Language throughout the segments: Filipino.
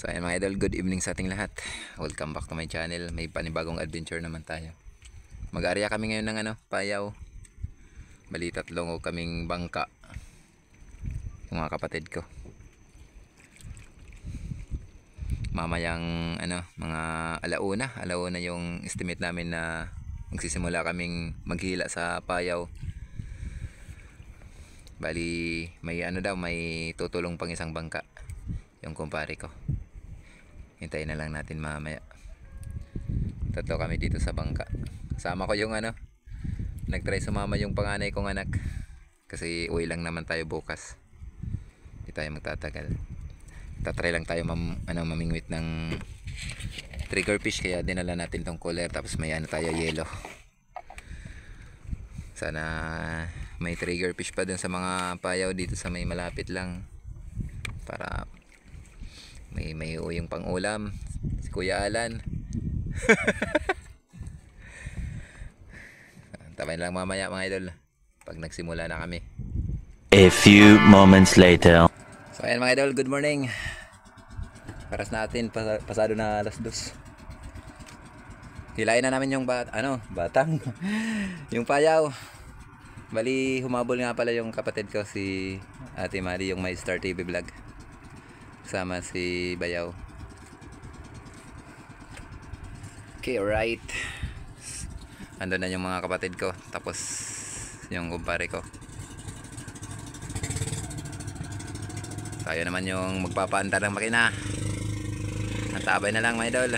So ayan mga idol, good evening sa ating lahat. Welcome back to my channel. May panibagong adventure naman tayo. Mag-aarya kami ngayon ng payaw. Bali tatlong kaming bangka. Yung mga kapatid ko. Mamayang mga alauna yung estimate namin na magsisimula kaming maghila sa payaw. Bali may may tutulong pang isang bangka. Yung kumpare ko. Hintayin na lang natin mamaya. Tatlo kami dito sa bangka. Sama ko yung nagtry sumama yung panganay kong anak. Kasi uwi lang naman tayo bukas. Hindi tayo magtatagal. Tatry lang tayo mamingwit ng trigger fish. Kaya dinala natin tong cooler. Tapos may tayo yelo. Sana may trigger fish pa dun sa mga payaw dito sa may malapit lang. Para may uyong pang ulam si Kuya Alan. Tabayin lang mamaya mga idol pag nagsimula na kami. A few moments later. So ayan mga idol, good morning. Paras natin pasado na alas 2. Hilain na namin yung batang yung payaw. Bali humabol nga pala yung kapatid ko, si Ate Mali, yung may Star TV vlog. Sama si Bayaw. Okay, alright. Andun na yung mga kapatid ko. Tapos yung kumpare ko. Tayo naman yung magpapaanda ng makina. Antabay na lang mga idol.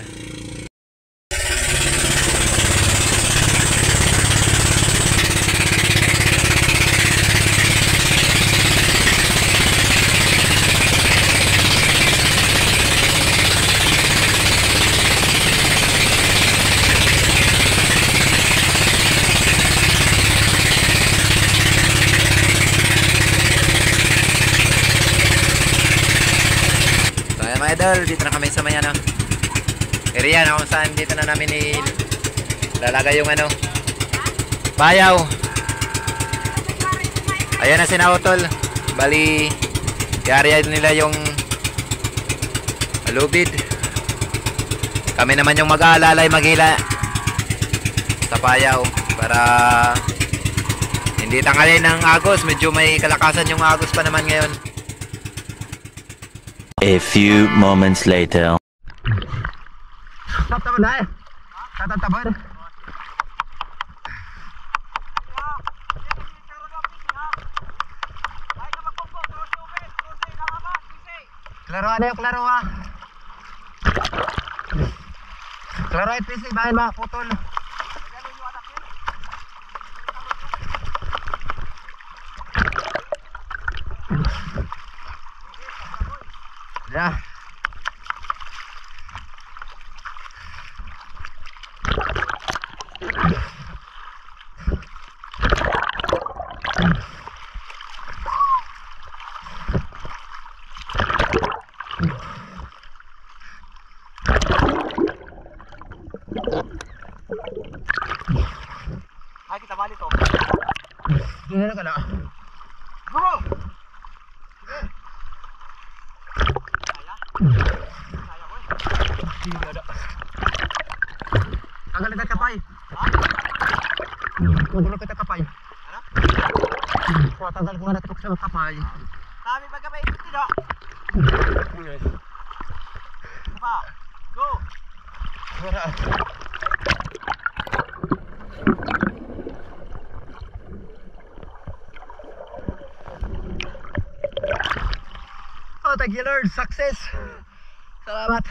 Idol, dito na kami sa may area na kung saan dito na namin lalagay yung payaw. Ayan na sinautol. Bali i-area nila yung lubid. Kami naman yung mag-aalalay maghila sa payaw para hindi tanggalin ng agos. Medyo may kalakasan yung agos pa naman ngayon. A few moments later. Stop taban na Tataban. Klaro na yung klaro ha. Klaro ay PC, bahay mga putol. Ya. Ay, kita balik to. Gimana ka na? Go! Tanggal kita kapay. Tanggal kita kapay. Ano? Tanggal ko na ito sa kapay. Kami magkapay ito dito. Pa. Go. Wala. Oh, thank you Lord, success. Salamat.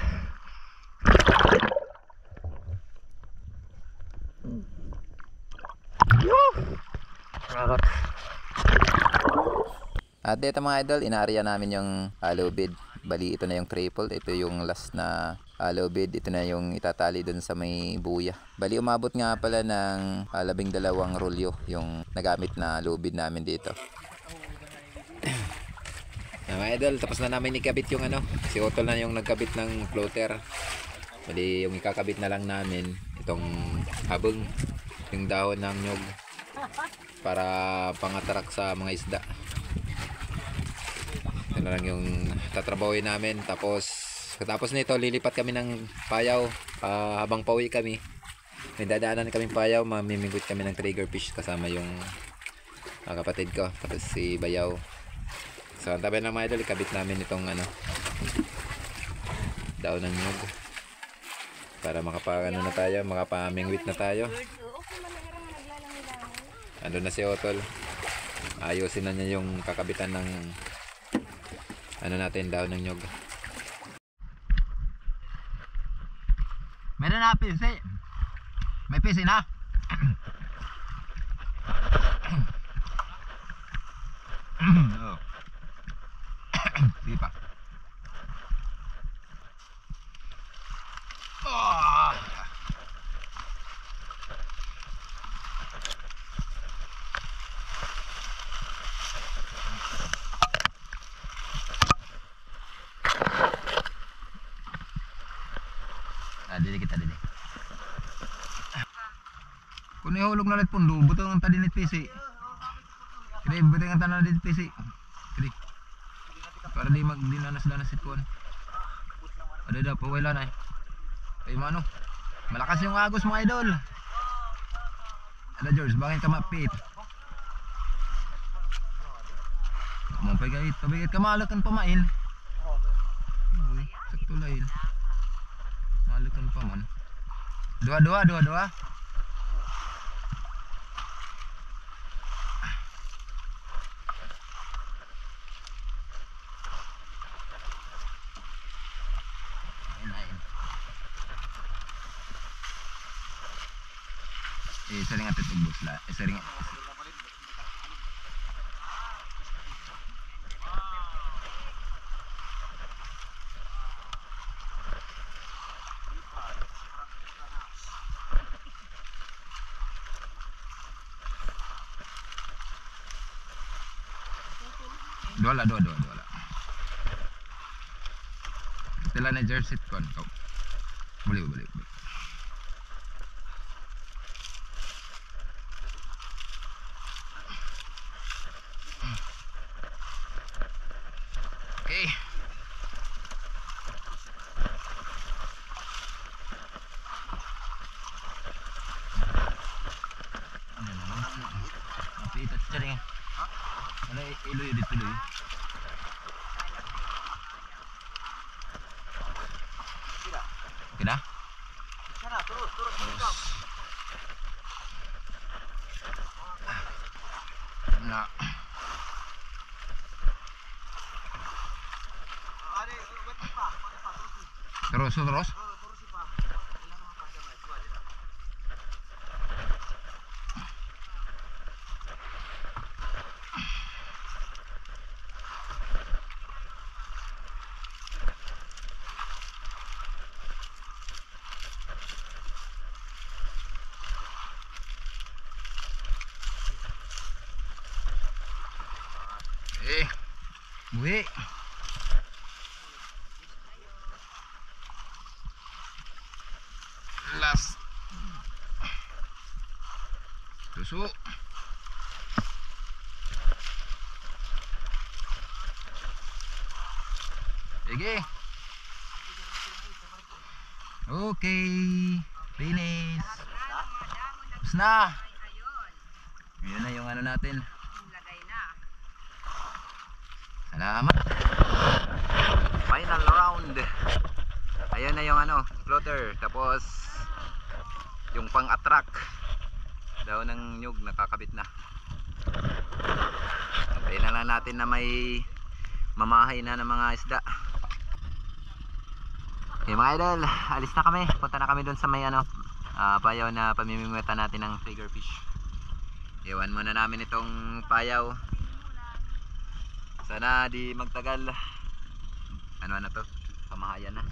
Salamat. At dito mga idol, inaarya namin yung lubid. Bali ito na yung triple. Ito yung last na lubid. Ito na yung itatali dun sa may buya. Bali umabot nga pala ng 12 rolyo yung nagamit na lubid namin dito. Mga idol, tapos na namin ikabit yung si Otol na yung nagkabit ng floater. Bali yung ikakabit na lang namin itong habong, yung dahon ng nyog para pangatrak sa mga isda. Ito na lang yung tatrabawin namin. Tapos Katapos nito, lilipat kami ng payaw. Habang pauwi kami, may dadaanan kaming payaw, mamimingwit kami ng trigger fish kasama yung kapatid ko, tapos si Bayaw. So ang tabi ng mga idol, ikabit namin itong daon ng nyug para makapamingwit na tayo. Andun na si Otol, ayusin na niya yung kakabitan ng natin, daon ng nyug. Meron na pisi. May pisi na. Oh. Di pa. Oh. Dili kita dili. Kung ihulog na ulit pundo, butong ang tadinit pisi. Kaya butong ang tanah dinit pisi. Kaya para di magdinanas-danas itkuan. Ada pawala na eh. Kaya mano, malakas yung agos mga idol. Ada George, bakit ka mapit? Pabigit ka malakan pamain. Uy, sakto lain. Malakan paman. Dua. Sering atit ubos lah. Sering. Dua lah. Setelah na jersey kon kau. Boleh. Okay. Ito cari. Ano iluy dito dulu. Okay na? Sana, terus. Na. Terus. Buhi. Last. Tusuk. Sige. Okay. Finish. Tapos na. Yun na yung natin. Salamat. Final round. Ayan na yung floater. Tapos yung pang-attract daw ng nyug nakakabit na. Antayin na lang natin na may mamahay na ng mga isda. Okay mga idol, alis na kami. Punta na kami dun sa may payaw na pamimingwitan natin ng trigger fish. Iwan muna namin itong payaw. Sana di magtagal. Ano na to? Pamahayan na.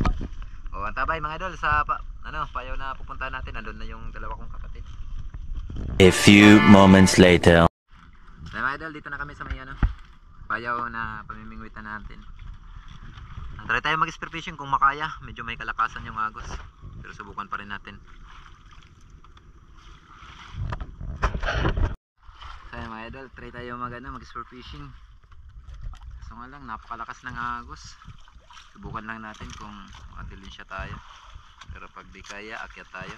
O antabay mga idol sa payaw na pupuntahan natin. Nandun na yung dalawa kong kapatid. A few moments later. Okay mga idol, dito na kami sa may payaw na pamimingwitan natin. Try tayo mag-spear fishing kung makaya. Medyo may kalakasan yung agos. Pero subukan pa rin natin. So mga idol, try tayo mag-spear fishing. So nga lang, napakalakas ng agos. Subukan lang natin kung makadilinsya tayo. Pero pag di kaya, akyat tayo.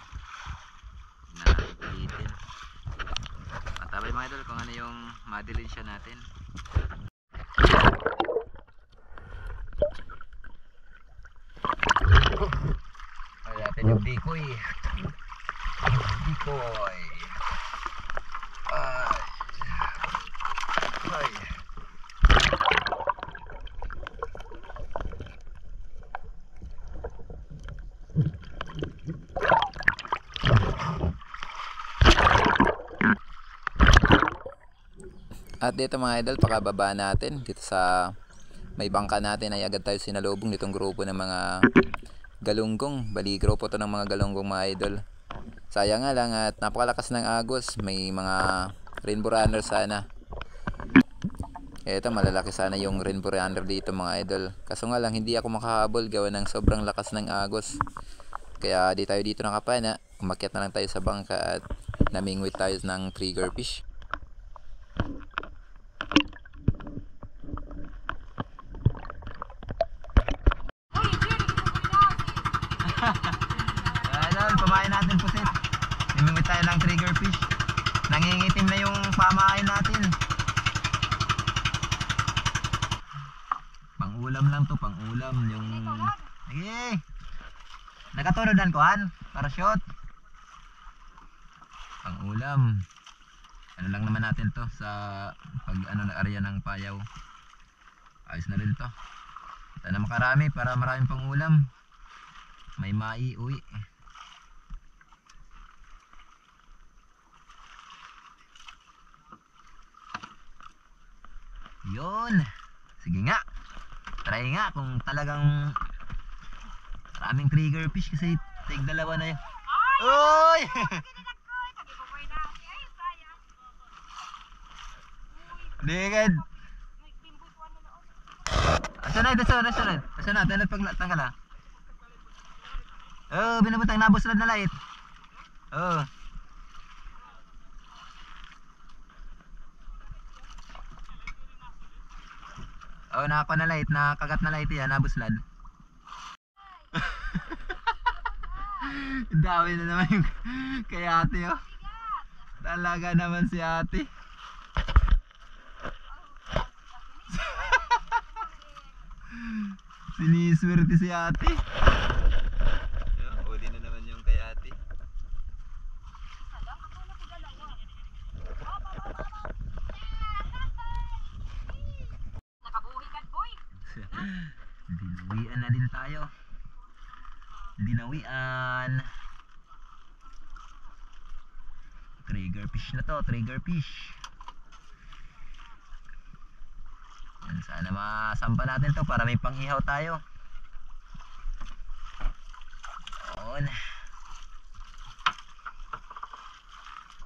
Huwag na natin pilitin. Matabay mga idol kung ano yung madilinsya natin. Ay, natin yung decoy. Decoy. Ay. Ay. At dito mga idol, pakababa natin dito sa may bangka natin ay agad tayo sinalubong nitong grupo ng mga galunggong. Bali, grupo to ng mga galunggong mga idol. Sayang nga lang at napakalakas ng agos. May mga rainbow runner sana. Eto, malalaki sana yung rainbow runner dito mga idol. Kaso nga lang, hindi ako makahabol gawa ng sobrang lakas ng agos. Kaya di tayo dito nakapana. Umakyat na lang tayo sa bangka at namingwit tayo ng triggerfish. Idol, pamain natin pusit. Namingwit tayo ng triggerfish. Nangingitim na yung pamain natin. Pang-ulam lang to, pang-ulam yung... Sige! Nakatulad ng kuhan, para shot. Pang-ulam. Ano lang naman natin to sa pag ano na area ng payaw. Ayos na rin to. Sana makarami para maraming pang-ulam. May maiuwi. Yun. Sige nga. Try nga kung talagang maraming triggerfish kasi tig dalawa na yun. Uy! Digad. Asunod. Tanggal ah. Oh, binabutang nabuslad na light. Oh. Oh, nako na light, nakagat na light yan, nabuslad. Dami na naman yung kay ate oh. Talaga naman si ate. Siniswerte si ate. Uli na naman yung kay ate. Nakabuhi ka, boy. Dinawian na din tayo. Dinawian. Triggerfish na to, triggerfish. Sana masampa natin to para may pang-ihaw tayo. On.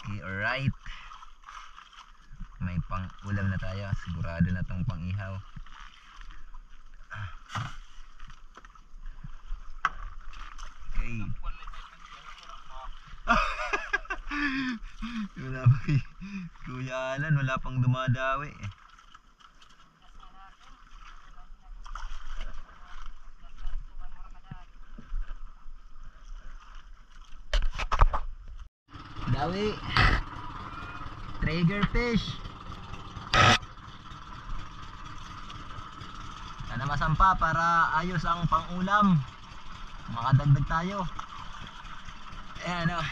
Okay, alright. May pang-ulam na tayo. Sigurado na tong pang-ihaw. Okay. Wala pa kay Kuya Alan, wala pang dumadawi. Dawi. Triggerfish. Sana masampa para ayos ang pang-ulam. Makadagdag tayo. Ayan o.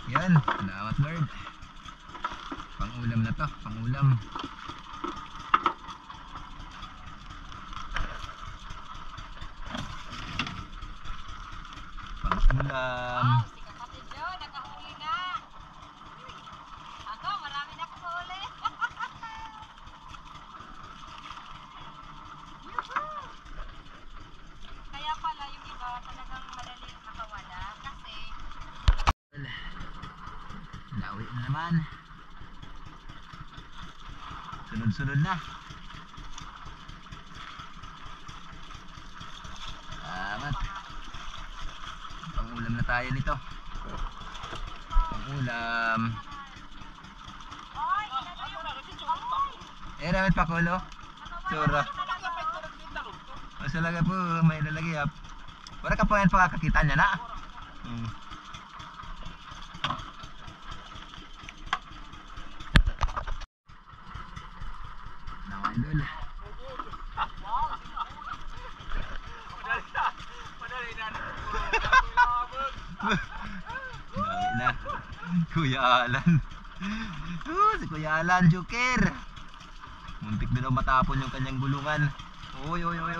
Yan. Salamat Lord. Pang-ulam na to. Pang-ulam. Pang-ulam. Si kapatid Jo, nakahuli na. Ako, marami na akong huli. Yuhuu! Kaya pala yung iba talagang madali nakawala kasi Dawi na naman. Sunod-sunod na. Salamat. Pang-ulam na tayo nito. Pang-ulam. Eh, damit pa kulo. Sura. Mas talaga po, may lalagay ha. Wala ka pa yan pagkakakita niya na. Naman idol. Dami na. Kuya Alan. Si Kuya Alan, Joker. Muntik na daw matapon yung kanyang gulungan. Uy. Huwag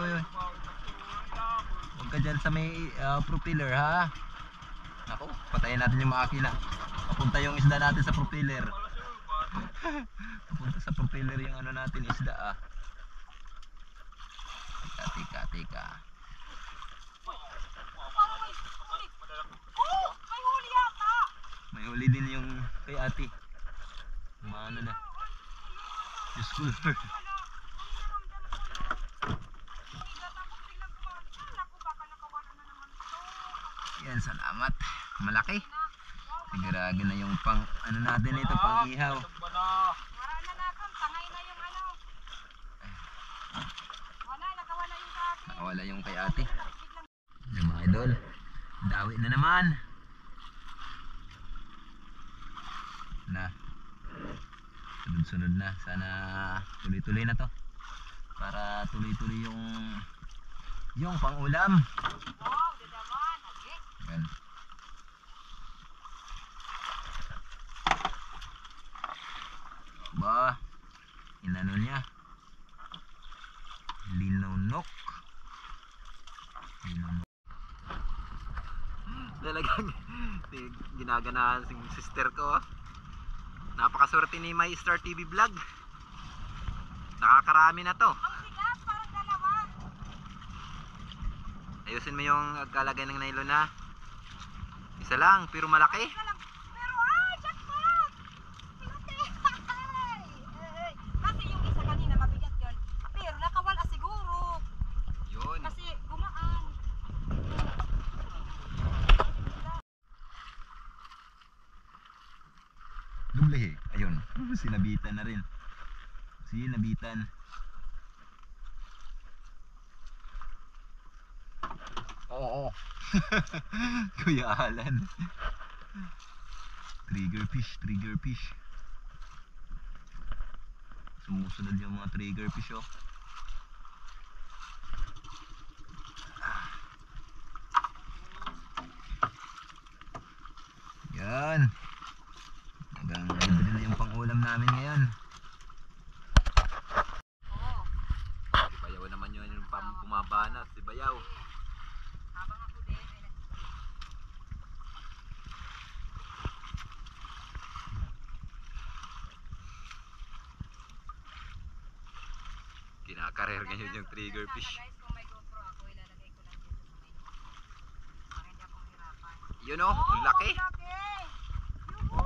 ka dyan sa may propeller ha. Ako, patayin natin yung makina. Papunta yung isda natin sa propeller. Papunta sa propeller yung ano natin isda ah. Tika. May huli yata! May huli din yung kay ate. Maano na. Diyos ko Lord. Wala. Ang naramdaman ko. Igat ako biglang kumakain. Naku, baka nakawala na naman ito. Yan, salamat. Malaki. Sigurado na yung pang ano natin ito, pang ihaw. Wala na natin. Tangay na yung ano. Wala, nakawala yung sa akin. Nakawala yung kay ate. Biglang Yung mga idol, dawi na naman. Na. Sunod-sunod na. Sana tuloy-tuloy na to. Para tuloy-tuloy yung pang-ulam. wow, dadaman. Agi. Yan. Ba, inano niya. Linunok. Talagang ginaganahan si sister ko. Napakaswerte ni My Star TV Vlog. Nakakarami na to. Ang bigat, parang dalawa. Ayusin mo yung kalagay ng nylon na. Isa lang, pero malaki. Pero jackpot! Kasi yung isa kanina mabigat yun. Pero nakawala siguro. Yun. Kasi gumaan. Dublehe. Ayun. Sinabitan na rin. Sinabitan. Oo. Kuya Alan. Trigger fish. Sumusunod yung mga trigger fish oh. Yan. Hanggang libre na yung pang-ulam namin ngayon. Oo. Si Bayaw naman yun yung bumabanat. Si Bayaw. Habang ako din. Kinakarer ngayon yung trigger fish. Guys, kung may GoPro ako, ilalagay ko lang dito sa may. Para hindi ako mahirapan. Yun oh, ang laki. Ang laki! Yuhu!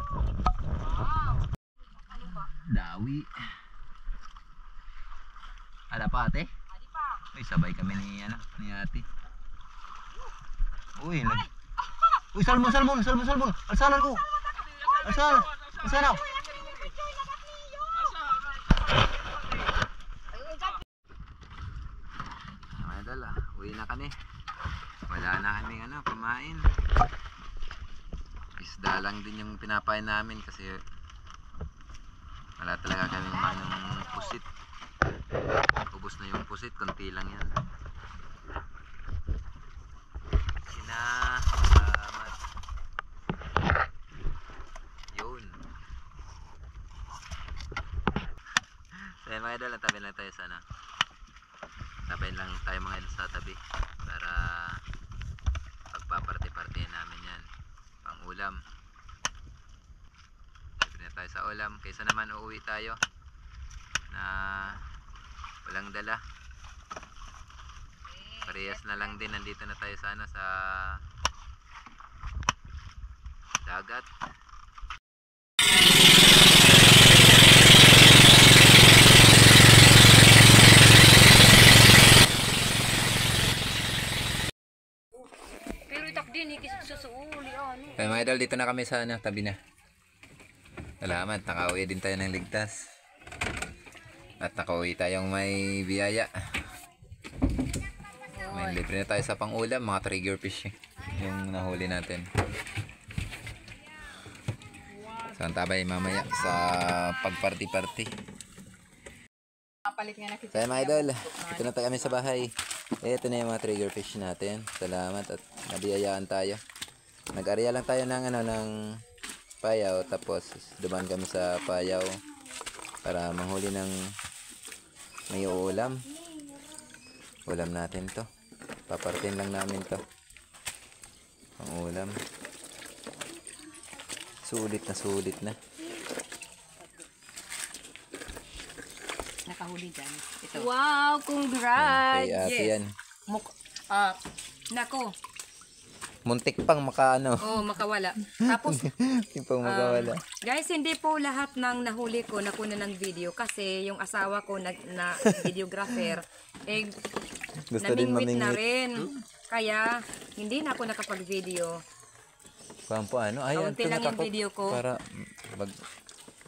Wow! Ano ba? Dawi. Ala pa ate? Adi pa. Uy, sabay kami ni ate. Uy, Ay! Uy, salmon. Alsanan ko. Alsanan. Mga idol, uwi na kami. Wala na kami kumain. Isda lang din yung pinapain namin kasi wala talaga kami manong pusit. Ubus na yung pusit, konti lang yan. Salamat. Yun. So yun mga idol, natabi lang tayo sana. Tabi lang tayo mga idol sa tabi para pagpaparte-parte namin yan. Pang ulam. Tabi na tayo sa ulam. Kaysa naman uuwi tayo na walang dala. Parehas na lang din, nandito na tayo sana sa dagat. Pero itak din, ikisusuuli. Ay mga idol, dito na kami sa tabi na. Salamat, nakauwi din tayo ng ligtas. At nakauwi tayong may biyaya. Ayan, libre na tayo sa pang-ulam, mga trigger fish yung nahuli natin. So, antabay mamaya sa pagparty-party. Kapalit nga na kita. So, mga idol, ito na tayo kami sa bahay. Ito na yung mga trigger fish natin. Salamat at nabiyayaan tayo. Nag-area lang tayo ng, ng payaw. Tapos, dumaan kami sa payaw para manghuli ng may ulam. Ulam natin to. Papartin lang namin to. Ang ulam. Sulit na. Nakahuli dyan. Ito. Wow, congrats! Kay ate yan. Nako. Muntik pang makaano. Oh, makawala. Tapos, Muntik pang makawala. guys, hindi po lahat ng nahuli ko nakuna ng video kasi yung asawa ko na videographer eh Gusto din namingwit na mamingwit. rin. Kaya hindi na ako nakapag-video. Pampo ano? Ay, Kaunti ito lang yung nakaka- video ko. Para mag...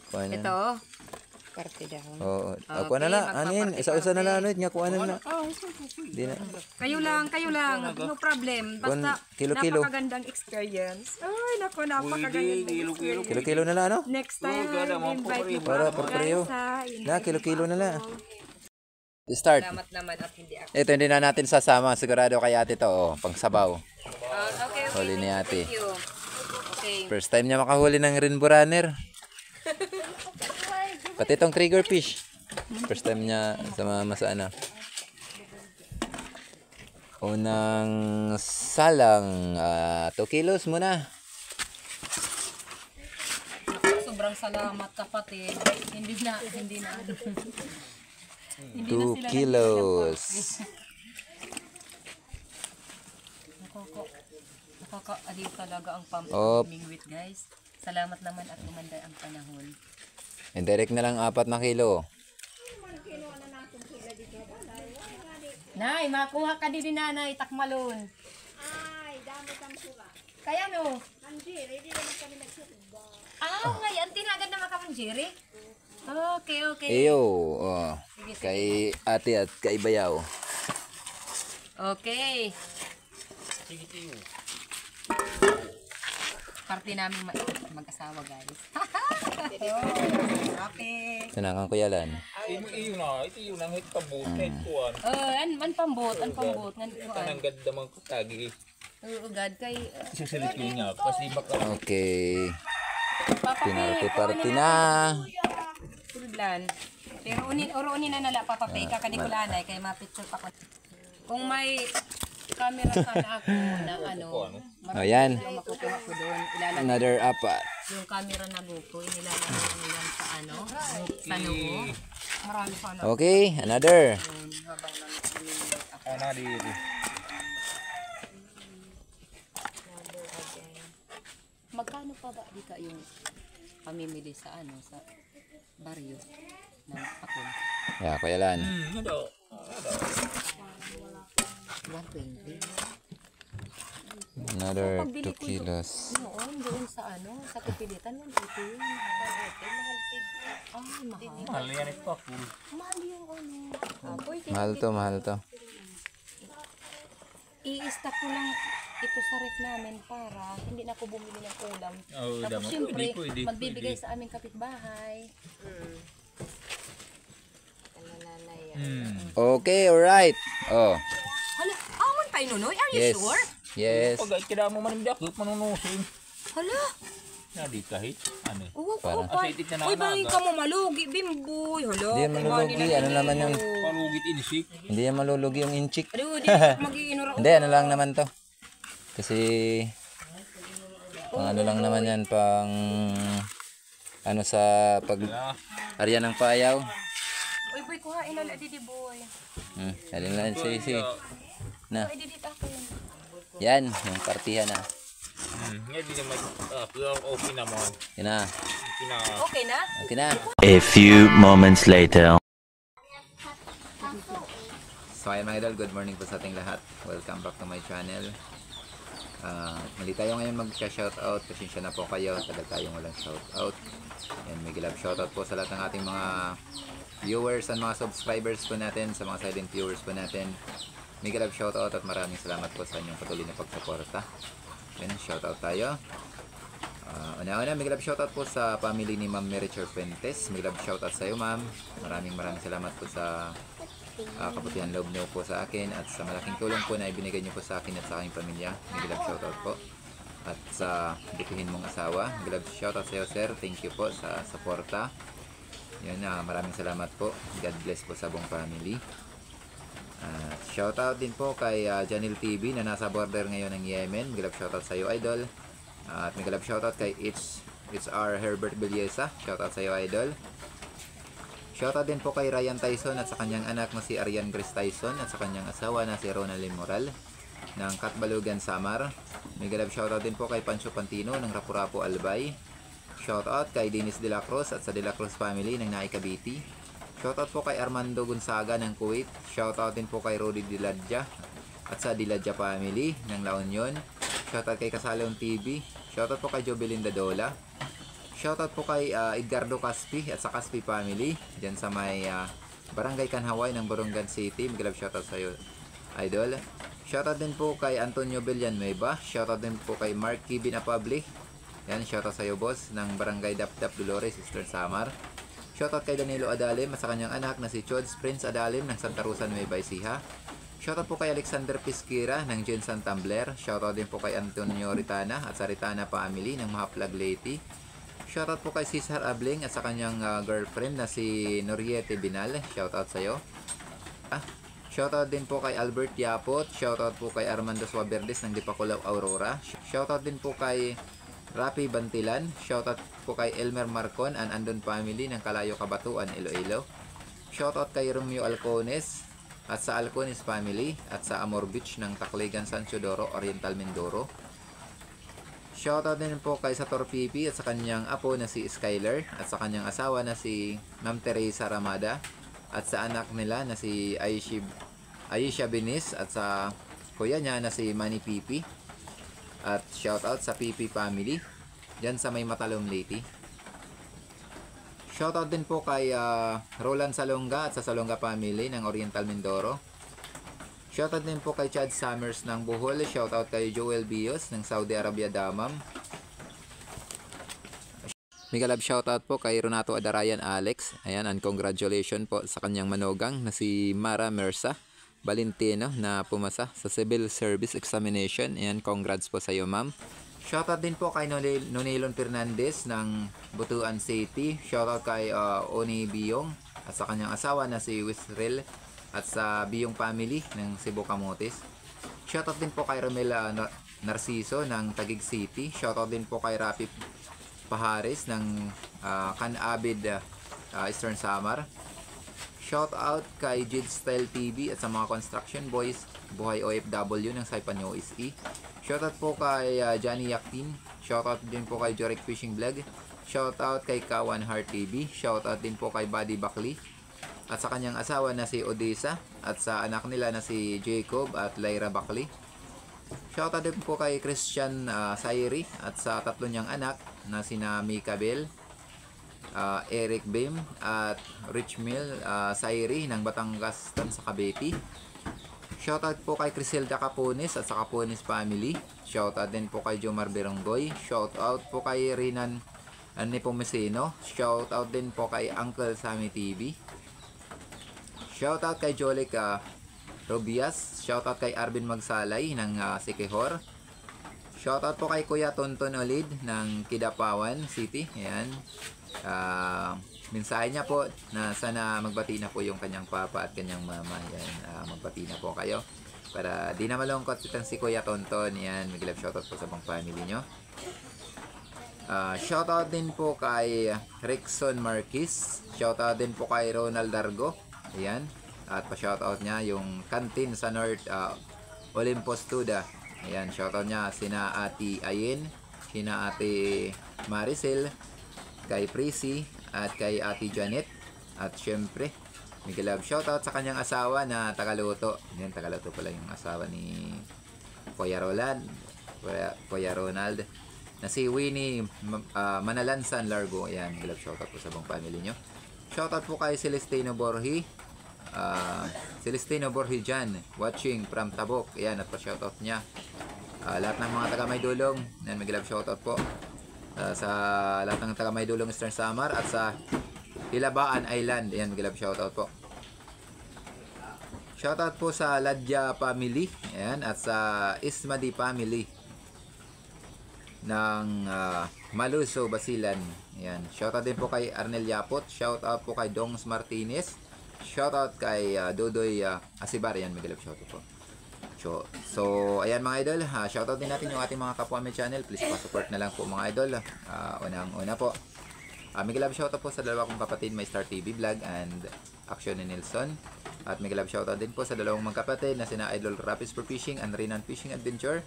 Kuha na. Ito. Parte dahon. Oo. Okay, Ako na lang. Ano yun? magpaparte-parte. Isa-usa na lang. Nga kuha na na. Di na. Kayo lang. No problem. Basta Kilo-kilo. napakagandang experience. Ay, nako, napakagandang experience. Kilo-kilo na lang, ano? Next time, invite mo Para pa ako, pareho. guys, ha? Na, kilo-kilo na lang. Start. Salamat naman at hindi ako. Ito, hindi na natin sasama. Sigurado kay ate to. Oh, pang sabaw. Okay. Huli ni ate. Thank you. Okay. First time niya makahuli ng rainbow runner. Pati itong trigger fish. First time niya sumama sa ano. Unang salang 2 kilos muna. Sobrang salamat kapatid. Hindi na. 2 kilos. Nakaka-aliw talaga ang Op. pamimingwit, guys. Salamat naman at umanda ang panahon. Indirect na lang 4 na kilo. Nay, makuha ka din nanay, takmalon. Ay, dami kang sura. Kaya no? Manjiri, di naman kami nagsuba. Ngayon, tinagad naman ka manjiri? Okay. Eyo. Oh. Kay ate at kay bayaw. Okay. Party namin mag-asawa, guys. Happy. Sanakang kuyalan. Iyo na, ito yun ang hit pabot, hit kuwan. An pambot. Kanang ganda mga kutagi. Oo, God, kay... Isasalit ko niya, kasi baka Okay. Papa, Pinarty-party na. Puldan. Pero unin na nala, Papa, kakadikulanay, kay mapicture pa ko. Kung may camera sana ako na O yan. yung makukuha ko doon, ilalagay Another 4. yung camera na GoPro, inilalagay ko lang sa sa noo. Marami sana. Okay, another. Habang ana dito. magkano pa ba di ka yung pamimili sa sa baryo ng apon? Yeah, kuyalan. Ano? 120. Another 2 kilos. Noon, doon sa sa pipilitan, 180 yun. Mahal din. Ay, mahal. Mahal yan ito ako. Mahal yung pwede. Mahal to. I-stack ko lang ito sa ref namin para hindi na ako bumili ng ulam. Oh, Tapos dapat syempre, pwede. magbibigay sa aming kapitbahay. Okay, alright. Oh, Hala, amon pa inunoy? Are you yes. sure? Yes. Pag kaya mo man hindi ako manunusin. Hala, Na di kahit ano. uwag Parang- ko pa. Kasi itit na Uy, bangin naanaga. ka mo malugi, bimboy. Hala, Hindi yan malulugi. Ano naman yung... Palugit inisik. Hindi yan malulugi yung inchik. Ano, di mag-iinura. Hindi, ano lang naman to. Kasi... Pang ano lang naman yan, pang... Ano sa pag... Arya ng payaw. Uy, boy, kuhain na didi, boy. Alin lang, sige. Na, Ay, didi ako yun. yan, yung partihan na. Nga di naman okay naman. Yan na. Okay na? Okay na. A few moments later. So ayan mga idol, good morning po sa ating lahat. Welcome back to my channel. Mali tayo ngayon mag-shoutout. Pasensya na po kayo, tagal tayong walang shoutout. And may gilab shoutout po sa lahat ng ating mga viewers and mga subscribers po natin, sa mga silent viewers po natin. Mega love shoutout at maraming salamat po sa inyong patuloy na pagsuporta. Yan, shoutout tayo. Una-una, mega love shoutout po sa family ni Ma'am Mary Fuentes. Mega love shoutout sa iyo, ma'am. Maraming salamat po sa kabutihan loob niyo po sa akin at sa malaking tulong po na ibinigay niyo po sa akin at sa aking pamilya. Mega love shoutout po. At sa butihin mong asawa, mega love shoutout sa iyo, sir. Thank you po sa suporta. Yan, maraming salamat po. God bless po sa buong family. Shoutout din po kay Janil TV na nasa border ngayon ng Yemen. Mega love shoutout sa iyo, idol. At mega love shoutout kay HR Herbert Belleza. Shoutout sa iyo, idol. Shoutout din po kay Ryan Tyson at sa kanyang anak na si Arian Grace Tyson at sa kanyang asawa na si Ronaldin Moral ng Katbalugan, Samar. Mega love shoutout din po kay Pancho Pantino ng Rapurapo, Albay. Shoutout kay Dennis De La Cruz at sa De La Cruz family ng Naik, Cavite. Shoutout po kay Armando Gonzaga ng Kuwait. Shoutout din po kay Rudy Diladja at sa Diladja family ng La Union. Shoutout kay Kasalong TV. Shoutout po kay Jobelinda Dola. Shoutout po kay Edgardo Caspi at sa Caspi family dyan sa may Barangay Kanhaway ng Borongan City. Mega love shoutout sa iyo, idol. Shoutout din po kay Antonio Villanueva. Shoutout din po kay Mark Kibin Apabli. Yan, shoutout sa iyo, boss, ng Barangay Dapdap Dolores, Eastern Samar. Shoutout kay Danilo Adalim at sa kanyang anak na si Chods Prince Adalim ng Santa Rosa, Nueva Ecija. Shoutout po kay Alexander Pisquira ng Jensen Tumbler. Shoutout din po kay Antonio Ritana at sa Ritana family ng Mahaplag Leyte. Shoutout po kay Cesar Abling at sa kanyang girlfriend na si Noriete Binal. Shoutout sa iyo. Shoutout din po kay Albert Yapot. Shoutout po kay Armando Suaverdes ng Dipakulaw, Aurora. Shoutout din po kay Rapi Bantilan. Shoutout po kay Elmer Marcon and Andon family ng Kalayo, Kabatuan, Iloilo. Shoutout kay Romeo Alcones at sa Alcones family at sa Amor Beach ng Tacligan, San Teodoro, Oriental, Mindoro. Shoutout din po kay Sator Pipi at sa kanyang apo na si Skyler at sa kanyang asawa na si Ma'am Teresa Ramada at sa anak nila na si Aisha Benis at sa kuya niya na si Manny Pipi. At shoutout sa Pipi family dyan sa may Matalom Leyte. Shoutout din po kay Roland Salonga at sa Salonga family ng Oriental, Mindoro. Shoutout din po kay Chad Summers ng Bohol. Shoutout kay Joel Bios ng Saudi Arabia, Damam. Mega love shoutout po kay Renato Adarayan Alex. Ayan, and congratulations po sa kanyang manugang na si Mara Mersa Valentino na pumasa sa Civil Service Examination. Ayan, congrats po sa iyo, ma'am. Shoutout din po kay Nonelon Fernandez ng Butuan City. Shoutout kay Oni Biyong at sa kanyang asawa na si Wisrel at sa Biyong family ng Cebu, Camotes. Shoutout din po kay Romela Narciso ng Taguig City. Shoutout din po kay Rapi Pahares ng Canabid, Eastern Samar. Shout out kay Jid Style TV at sa mga construction boys, Buhay OFW ng Saipan OSE. Shout out po kay Johnny Yakin. Shout out din po kay Jorek Fishing Vlog. Shout out kay Kawan Heart TV. Shout out din po kay Buddy Bakli at sa kanyang asawa na si Odessa at sa anak nila na si Jacob at Lyra Bakli. Shout out din po kay Christian Sairi at sa tatlo niyang anak na sina Mika Bell, Eric Bim at Rich Mill Sairi ng Batangas sa Cavite. Shoutout po kay Criselda Capones at sa Capones family. Shoutout din po kay Jomar Beronggoy. Shoutout po kay Rinan Nepomuceno. Shoutout din po kay Uncle Sammy TV. Shoutout kay Jolic Robias. Shoutout kay Arvin Magsalay ng Sikihor. Shoutout po kay Kuya Tonton Olid ng Kidapawan City. Ayan. Mensahe niya po na sana magbati na po yung kanyang papa at kanyang mama. Yan, magbati na po kayo para di na malungkot itong si Kuya Tonton. Yan, mag-love shoutout po sa mga family nyo. Shoutout din po kay Rickson Marquez. Shoutout din po kay Ronald Dargo. Ayan, at pa-shoutout niya yung canteen sa North Olympus Tuda. Ayan, shoutout niya sina Ate Ayin, sina Ate Maricel, kay Prissy at kay Ate Janet at syempre mega love shoutout sa kanyang asawa na Tagaluto. Yan, Tagaluto pala yung asawa ni Kuya Ronald na si Winnie Manalansan Largo. Yan, mega love shoutout po sa buong family nyo. Shoutout po kay Celestino Borji Celestino Borhijan watching from Tabok. Ayan, at pa-shoutout niya. Lahat ng mga taga Maydulong, yan, may love shoutout po. Sa lahat ng taga Maydulong Eastern Samar at sa Hilabaan Island, yan, may love shoutout po. Shoutout po sa Ladya family, ayan, at sa Ismadi family ng Maluso, Basilan. Ayan. Shoutout din po kay Arnel Yapot. Shoutout po kay Dongs Martinez. Shoutout kay Dodoy Asibar. Ayan, magalap shoutout po. So, ayan mga idol. Shoutout din natin yung ating mga kapwa may channel. Please pa-support na lang po mga idol. Unang-una po. Magalap shoutout po sa dalawa kong kapatid, may Star TV Vlog and Action ni Nelson. At magalap shoutout din po sa dalawang magkapatid na sina Idol Rapids for Fishing and Renan Fishing Adventure.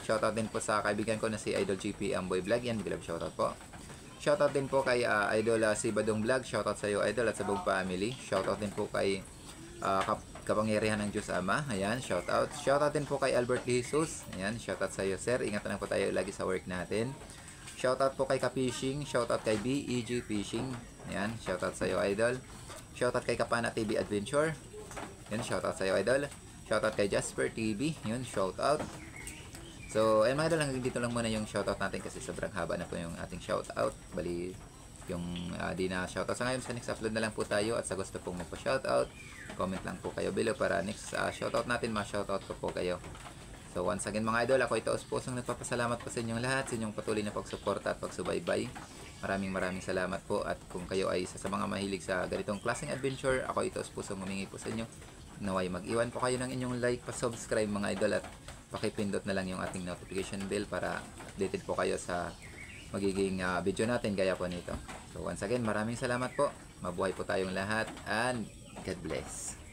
Shoutout din po sa kaibigan ko na si Idol GP Amboy Vlog. Yan, magalap shoutout po. Shoutout din po kay Idol si Badong Vlog. Shoutout sa iyo Idol at sa buong family. Shoutout din po kay kapangyarihan ng Diyos Ama. Ayan, shoutout. Shoutout din po kay Albert Jesus. Ayan, shoutout sa iyo sir. Ingat lang po tayo lagi sa work natin. Shoutout po kay Ka-Fishing. Shoutout kay BEG Fishing. Ayan, shoutout sa iyo Idol. Shoutout kay Kapana TV Adventure. Ayan, shoutout sa iyo Idol. Shoutout kay Jasper TV. Yun, shoutout. So, ayun mga idol, hanggang dito lang muna yung shoutout natin kasi sobrang haba na po yung ating shoutout. Bali, yung di na shoutout sa ngayon, sa next upload na lang po tayo. At sa gusto pong magpa-shoutout, comment lang po kayo below para next shoutout natin, ma-shoutout ko po kayo. So, once again mga idol, ako ito pusong nagpapasalamat po sa inyong lahat, sa inyong patuloy na pagsuporta at pagsubaybay. Maraming salamat po. At kung kayo ay isa sa mga mahilig sa ganitong klaseng adventure, ako ito pusong humingi po sa inyo. Naway mag-iwan po kayo ng inyong like, pa-subscribe mga idol, at pakipindot na lang yung ating notification bell para updated po kayo sa magiging video natin gaya po nito. So once again, maraming salamat po. Mabuhay po tayong lahat and God bless.